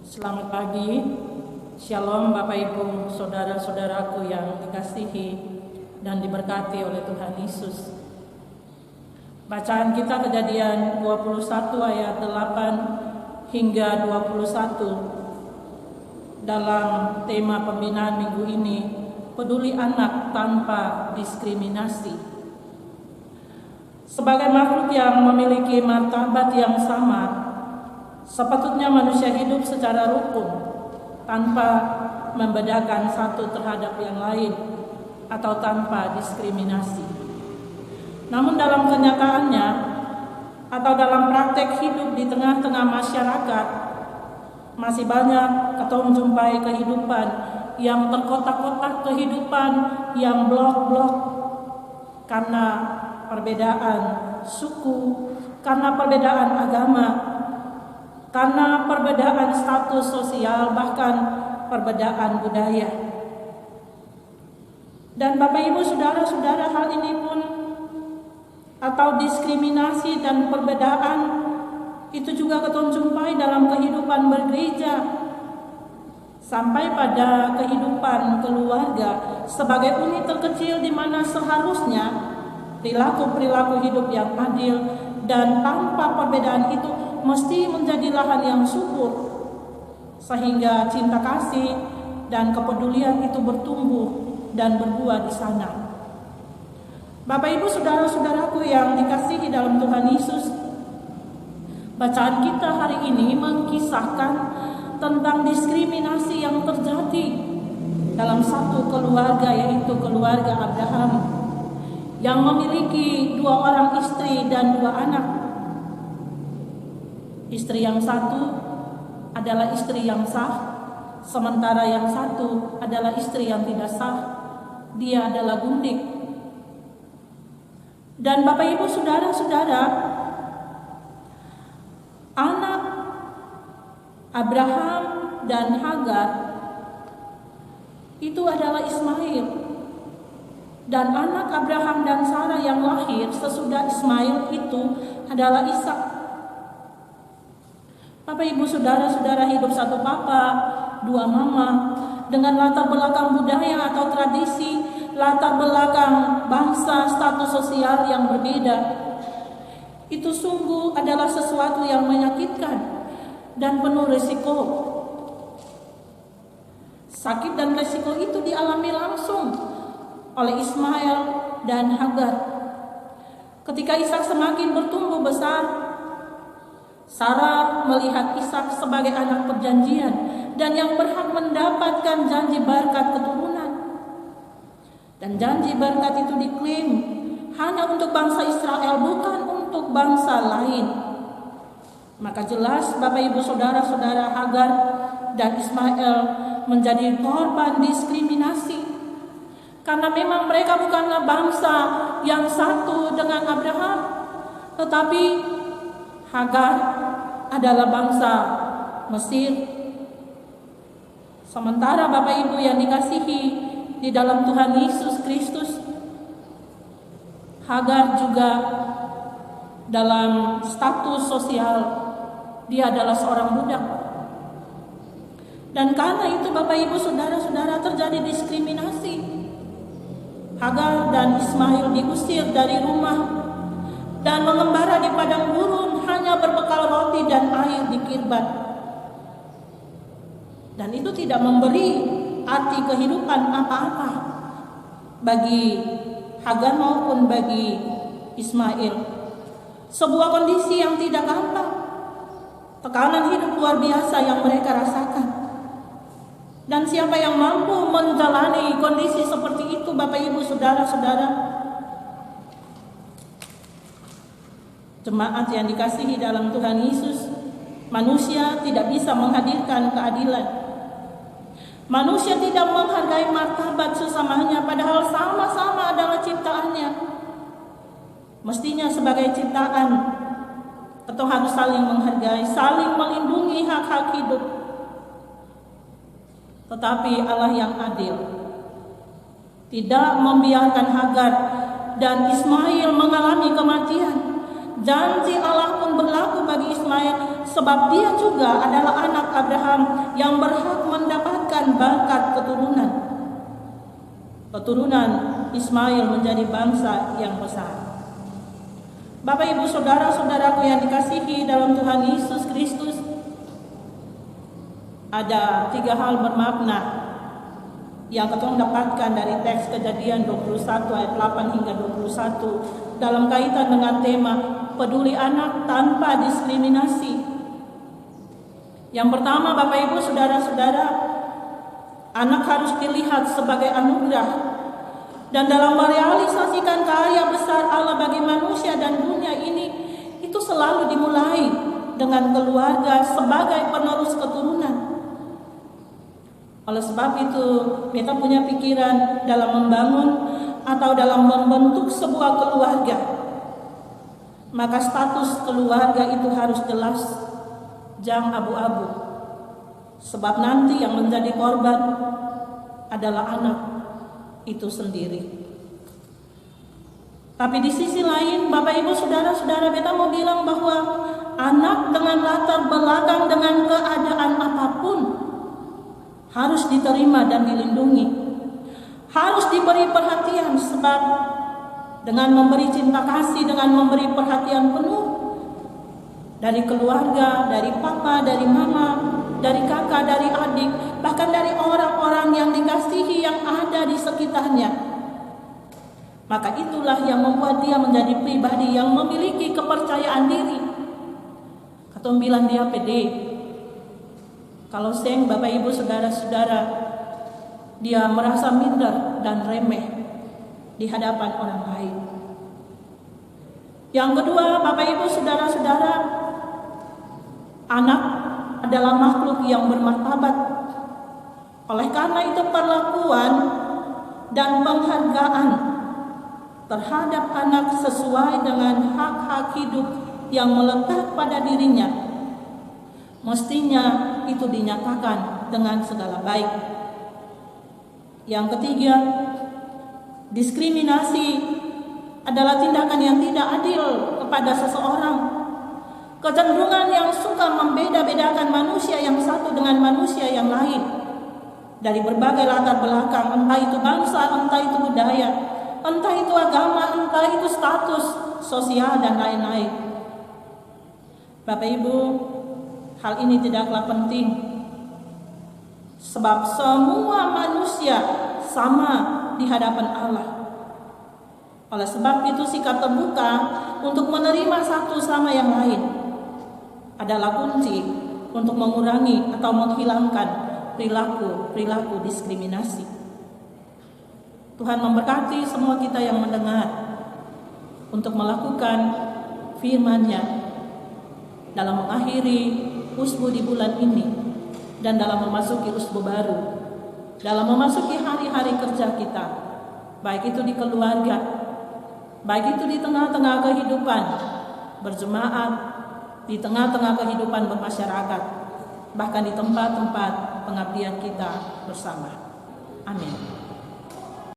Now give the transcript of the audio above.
Selamat pagi, Shalom Bapak Ibu, Saudara-saudaraku yang dikasihi dan diberkati oleh Tuhan Yesus. Bacaan kita Kejadian 21 ayat 8 hingga 21 dalam tema pembinaan minggu ini, peduli anak tanpa diskriminasi. Sebagai makhluk yang memiliki martabat yang sama, sepatutnya manusia hidup secara rukun tanpa membedakan satu terhadap yang lain atau tanpa diskriminasi. Namun dalam kenyataannya atau dalam praktek hidup di tengah-tengah masyarakat, masih banyak kita menjumpai kehidupan yang terkotak-kotak, kehidupan yang blok-blok karena perbedaan suku, karena perbedaan agama, karena perbedaan status sosial, bahkan perbedaan budaya. Dan Bapak Ibu Saudara-saudara, hal ini pun atau diskriminasi dan perbedaan itu juga kita jumpai dalam kehidupan bergereja sampai pada kehidupan keluarga sebagai unit terkecil di mana seharusnya perilaku-perilaku hidup yang adil dan tanpa perbedaan itu mesti menjadi lahan yang subur, sehingga cinta kasih dan kepedulian itu bertumbuh dan berbuah di sana. Bapak Ibu Saudara-saudaraku yang dikasihi dalam Tuhan Yesus, bacaan kita hari ini mengisahkan tentang diskriminasi yang terjadi dalam satu keluarga, yaitu keluarga Abraham yang memiliki 2 orang istri dan 2 anak. Istri yang satu adalah istri yang sah, sementara yang satu adalah istri yang tidak sah. Dia adalah gundik. Dan Bapak Ibu Saudara-saudara, anak Abraham dan Hagar itu adalah Ismail. Dan anak Abraham dan Sarah yang lahir sesudah Ismail itu adalah Ishak. Bapak Ibu Saudara-saudara, hidup satu papa, 2 mama, dengan latar belakang budaya atau tradisi, latar belakang bangsa, status sosial yang berbeda, itu sungguh adalah sesuatu yang menyakitkan dan penuh risiko. Sakit dan risiko itu dialami langsung oleh Ismail dan Hagar. Ketika Ishak semakin bertumbuh besar, Sarah melihat Ishak sebagai anak perjanjian dan yang berhak mendapatkan janji berkat keturunan. Dan janji berkat itu diklaim hanya untuk bangsa Israel, bukan untuk bangsa lain. Maka jelas Bapak Ibu Saudara-saudara, Hagar dan Ismail menjadi korban diskriminasi. Karena memang mereka bukanlah bangsa yang satu dengan Abraham, tetapi Hagar adalah bangsa Mesir. Sementara Bapak Ibu yang dikasihi di dalam Tuhan Yesus Kristus, Hagar juga dalam status sosial dia adalah seorang budak. Dan karena itu Bapak Ibu Saudara-saudara, terjadi diskriminasi. Hagar dan Ismail diusir dari rumah dan mengembara di padang gurun hanya berbekal roti dan air di kirbat. Dan itu tidak memberi arti kehidupan apa-apa bagi Hagar maupun bagi Ismail. Sebuah kondisi yang tidak gampang, tekanan hidup luar biasa yang mereka rasakan. Dan siapa yang mampu menjalani kondisi seperti itu, Bapak Ibu Saudara-saudara? Jemaat yang dikasihi dalam Tuhan Yesus, manusia tidak bisa menghadirkan keadilan. Manusia tidak menghargai martabat sesamanya, padahal sama-sama adalah ciptaannya. Mestinya sebagai ciptaan, kita harus saling menghargai, saling melindungi hak-hak hidup. Tetapi Allah yang adil tidak membiarkan Hagar dan Ismail mengalami kematian. Janji Allah pun berlaku bagi Ismail, sebab dia juga adalah anak Abraham yang berhak mendapatkan berkat keturunan. Keturunan Ismail menjadi bangsa yang besar. Bapak, Ibu, saudara-saudaraku yang dikasihi dalam Tuhan Yesus Kristus, ada 3 hal bermakna yang kita dapatkan dari teks Kejadian 21 ayat 8 hingga 21 dalam kaitan dengan tema peduli anak tanpa diskriminasi. Yang pertama, Bapak, Ibu, saudara-saudara, anak harus dilihat sebagai anugerah. Dan dalam merealisasikan karya besar Allah bagi manusia dan dunia ini, itu selalu dimulai dengan keluarga sebagai penerus keturunan. Oleh sebab itu, kita punya pikiran dalam membangun atau dalam membentuk sebuah keluarga, maka status keluarga itu harus jelas, jangan abu-abu. Sebab nanti yang menjadi korban adalah anak itu sendiri. Tapi di sisi lain, Bapak, Ibu, saudara-saudara, kita mau bilang bahwa anak dengan latar belakang, dengan keadaan apapun, harus diterima dan dilindungi, harus diberi perhatian. Sebab dengan memberi cinta kasih, dengan memberi perhatian penuh dari keluarga, dari papa, dari mama, dari kakak, dari adik, bahkan dari orang-orang yang dikasihi yang ada di sekitarnya, maka itulah yang membuat dia menjadi pribadi yang memiliki kepercayaan diri. Katong bilang dia pede. Kalau seng, Bapak, Ibu, saudara-saudara, dia merasa minder dan remeh di hadapan orang lain. Yang kedua, Bapak, Ibu, saudara-saudara, anak adalah makhluk yang bermartabat. Oleh karena itu, perlakuan dan penghargaan terhadap anak sesuai dengan hak-hak hidup yang melekat pada dirinya, mestinya itu dinyatakan dengan segala baik. Yang ketiga, diskriminasi adalah tindakan yang tidak adil kepada seseorang. Kecenderungan yang suka membeda-bedakan manusia yang satu dengan manusia yang lain dari berbagai latar belakang, entah itu bangsa, entah itu budaya, entah itu agama, entah itu status sosial dan lain-lain. Bapak, Ibu, hal ini tidaklah penting, sebab semua manusia sama di hadapan Allah. Oleh sebab itu, sikap terbuka untuk menerima satu sama yang lain adalah kunci untuk mengurangi atau menghilangkan perilaku diskriminasi. Tuhan memberkati semua kita yang mendengar untuk melakukan firman-Nya dalam mengakhiri usbu di bulan ini dan dalam memasuki usbu baru, dalam memasuki hari-hari kerja kita, baik itu di keluarga, baik itu di tengah-tengah kehidupan berjemaat, di tengah-tengah kehidupan bermasyarakat, bahkan di tempat-tempat pengabdian kita bersama. Amin.